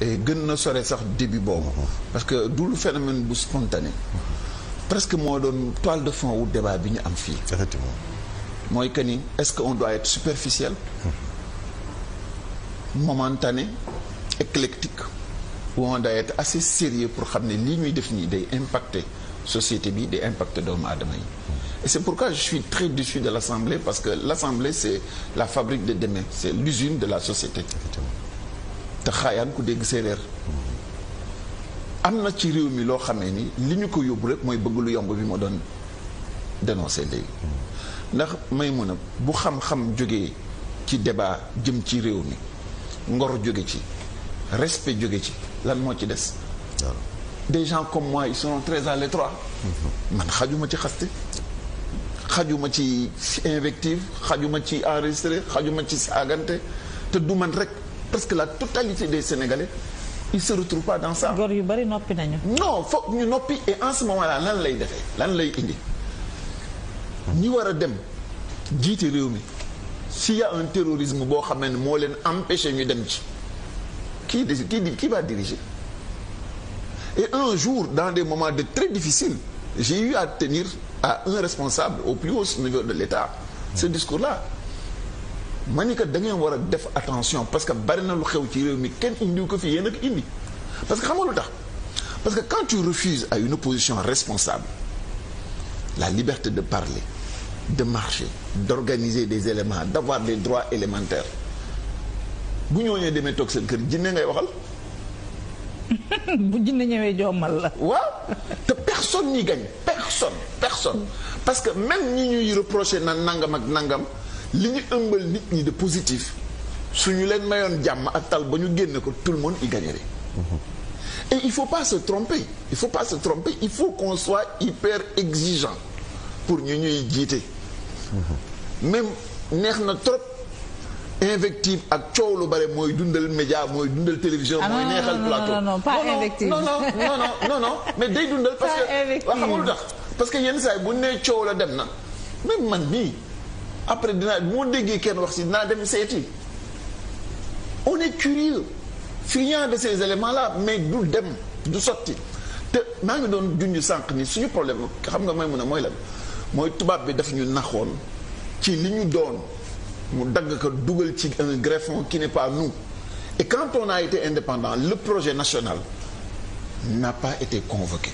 et gën na sore sax début boobu. parce que du lu phénomène bu spontané. presque moo doon toile de fond wu débat bi ñu am fii. effectivement. mooy que ni est-ce que on doit être superficiel. momentané éclectique. ou on doit être assez sérieux pour xam ne lii ñuy def nii day impacter société bi day impacter doomu aadama yi. et c'est pourquoi je suis très déçu de l'Assemblée parce que l'Assemblée c'est la fabrique de demain c'est l'usine de la société. te xaayaan ku dégg séeréer. am na ci réew mi loo xamee ni li ñu ko yóbbu rek mooy bëgg lu yomb bi ma doon dénoncer léegi. ndax may mun a bu xam-xam jógee ci débat jëm ci réew mi ngor jóge ci respect jóge ci lan moo ci des. des gens comme moi ils sont très à l'étroit. man xajuma ci xaste xajuma ci invective xajuma ci enregistré xajuma ci saagante te du man rek parce que la totalité des Sénégalais ils se retrouvent pas dans ça. góor yu bari noppi nañu. non foog ñu noppi et en ce moment là lan lay defee lan lay indi ñi war a dem jiite réew mi s'il y a un terrorisme boo xam ne moo leen empêché ñu dem ci qui va diriger. Et un jour dans des moments de très difficiles j'ai eu à tenir à un responsable au plus haut niveau de l'État ce discours-là ma ni que da ngeen war a def attention parce que bari na lu xew ci réew mi kenn indiw ko fi yéen a ko indi parce que xam nga lu tax parce que quand tu refuses à une opposition responsable la liberté de parler de marcher d'organiser des éléments d'avoir des droits élémentaires bu ñooñee demee toog seen kër jinne ngay waxal. bu jinne ñëwee jommal la. waaw te personne n'y gagne personne parce que même ñi ñuy reprocher na nangam ak nangam li ñu ëmbal nit ñi de positif su ñu leen mayoon jàmm ak tal ba ñu génne ko tout le monde y gagnerait. Et il faut pas se tromper il faut qu'on soit hyper exigeant pour ñu ñuy jiite. même neex na trop invective ak coow lu bare mooy dundal média mooy dundal télévision. mooy neexal plateau non pas invective. non mais day dundal. parce que waa xamul tax parce que yenn saa yi bu nee coow la dem na même man nii après dinaa moo déggee kenn wax si dinaa dem seeti on est curieux friand de ces éléments là mais du dem du sotti te maa ngi doon junj sànq ni suñu problème xam nga may mun a mooy lan mooy tubaab bi daf ñu naxoon ci li ñu doon. mu dagg ko dugal ci un greffon qui n'est pas nous et quand on a été indépendant le projet national n'a pas été convoqué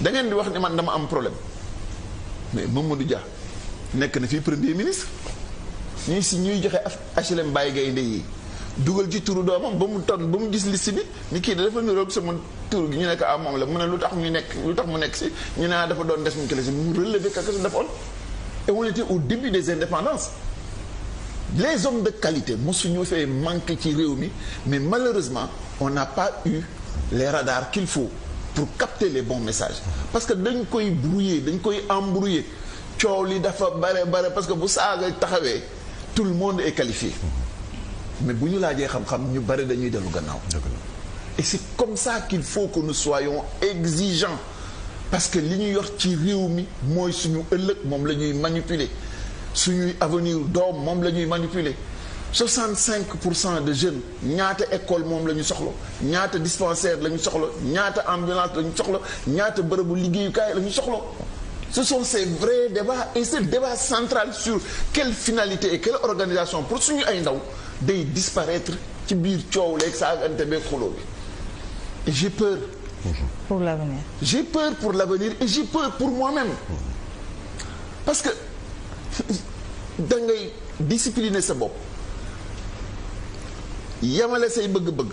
da ngeen di wax ne man dama am problème mais Mamadou Dia nekk na fii premier ministre ñuy joxe HLM Baye Gaynde yi dugal ci turu doomam ba mu gis liste bi ni kii dafa niroog sama tur gi ñu nekk moom la mu ne lu tax mu nekk si ñu ne dafa doon des mu kile si mu relever quelque chose defoon. Et on était au début des indépendances les hommes de qualité mosuñu fee manqué ci réew mi mais malheureusement on n'a pas eu les radars qu'il faut pour capter les bons messages parce que dañ koy brouiller dañ koy embrouiller coow li dafa bare parce que bu saaga taxawee tout le monde est qualifié mais bu ñu laajee xam-xam ñu bare dañuy dellu gannaaw et c'est comme ça qu'il faut que nous soyons exigeants parce que li ñu yor ci réew mi mooy suñu ëllëg moom la ñuy manipuler suñuy avenir doom moom la ñuy manipuler 65% de jeunes ñaata école moom la ñu soxla ñaata dispensaire la ñu soxla ñaata ambulance la ñu soxla ñaata bërëbu liggéeyukaay la ñu soxla ce sont ces vrais débats et ce débat central sur quelle finalité et quelle organisation pour suñu ay ndaw day disparaître ci biir coow leeg saagante beeg xuloo bi et j'ai peur pour l'avenir. J'ai peur pour l'avenir et j'ai peur pour moi-même parce que da ngay discipliner sa bopp yamale say bëgg-bëgg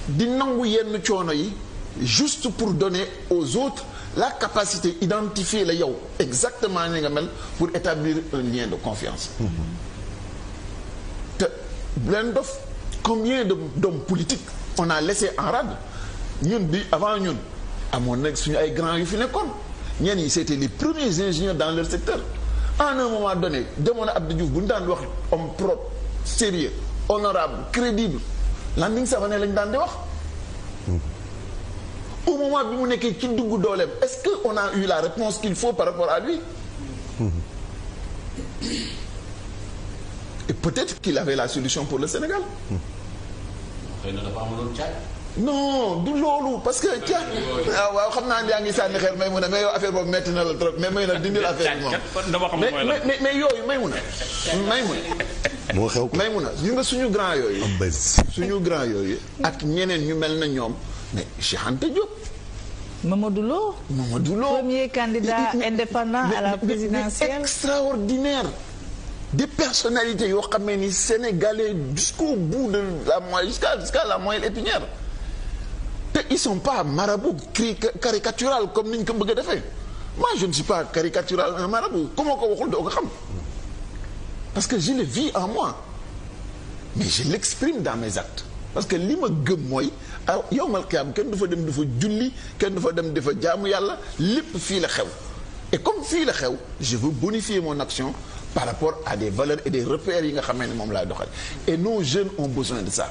di nangu yenn coono yi juste pour donner aux autres la capacité identifier la yow exactement ni nga mel pour établir un lien de confiance te leen dof combien d'hommes politiques on a laissé en rade ñun bi avant ñun amoon nag suñu ay grands yu fi nekkoon ñenn ñi c'était les premiers ingénieurs dans leur secteur à un moment donné demoon na Abdou Diouf bu ñu daan wax homme propre sérieux honorable crédible Landing Savané lañ daan di wax au moment bi mu nekkee ci dugg dooleem est-ce que on a eu la réponse qu'il faut par rapport à lui et peut-être qu'il avait la solution pour le Sénégal xëy na dafa amoon caaj. non du loolu parce que caaj. waaw xam naa ne yaa ngi sànni xel may mun a mais yow affaire boobu metti na la trop mais may na dindil affaire bi moom. mais yooyu may mun a. moo xew ko may mun a ñu nga suñu grand yooyu. suñu grand yooyu. ak ñeneen ñu mel na ñoom mais Cheikh Anta Diop. Mamadou Lo. Premier candidat indépendant à la présidentielle. Extraordinaire. Des personnalités yoo xam ne ni sénégalais jusqu'au bout de la moelle jusqu'à la moelle épinière te ils sont pas marabout caricatural comme ni ñu ko bëgg a defee moi je ne suis pas caricatural un marabout ku ma ko waxul doo ko xam parce que je le vis en moi mais je l'exprime dans mes actes parce que li ma gëm mooy yawmal qiyaam kenn du fa dem du fa julli kenn du fa dem di fa jaamu yàlla lépp fii la xew et comme fii la xew je veux bonifier mon action par rapport à des valeurs et des repères yi nga xamee ne moom laay doxal et nos jeunes ont besoin de ça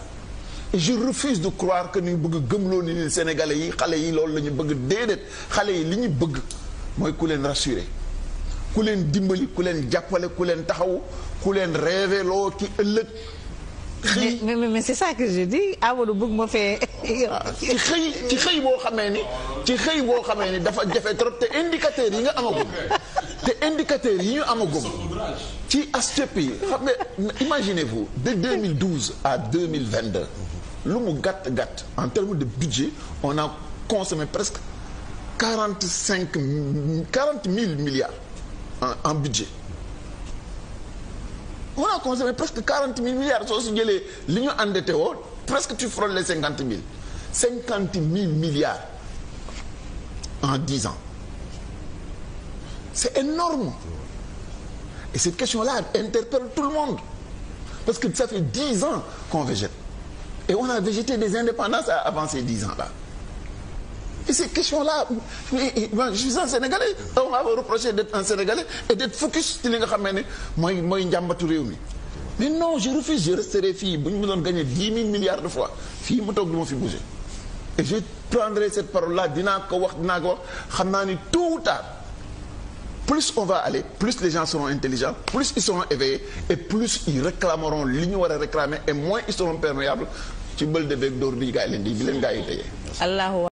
et je refuse de croire que ñu bëgg gëmloo ni ne sénégalais yi xale yi loolu la ñu bëgg déedéet xale yi li ñu bëgg mooy ku leen rassurer ku leen dimbali ku leen jàppale ku leen taxaw ku leen rêver loo ci ëllëg. mais c'est ça que je dis Amadou bëgg ma fee. ci xëy boo xamee ni dafa jafe trop te indicateurs yi nga amagum te indicateurs yi ñu amagum ci ASTEP yi xam nga imaginez-vous de 2012 à 2022 lu mu gàtt en termes de budget on a consommé presque 40 000 milliards en budget. On a consommé presque 40 000 milliards soo si jëlee li ñu endetté woo presque tu frôles les 50 000 milliards en 10 ans c'est énorme et cette question-là interpelle tout le monde parce que ça fait 10 ans qu'on végète et on a végété des indépendances avant ces 10 ans-là et ces questions-là je suis un Sénégalais on va me reprocher d'être un Sénégalais et d'être focus ci li nga xam ne mooy njàmbatu réew mi mais non je refuse je resterai fii bu ñu ma doon gagner 10 000 milliards de fois fii mu toog du ma fi bouger et je prendrai cette parole-là dinaa ko wax xam naa ni tôt ou tard plus on va aller plus les gens seront intelligents plus ils seront éveillés et plus ils réclameront li ñu war a réclamer et moins ils seront perméables ci bël de beeg dóor bi gaa yi leen di bi leen gaa yi tëjee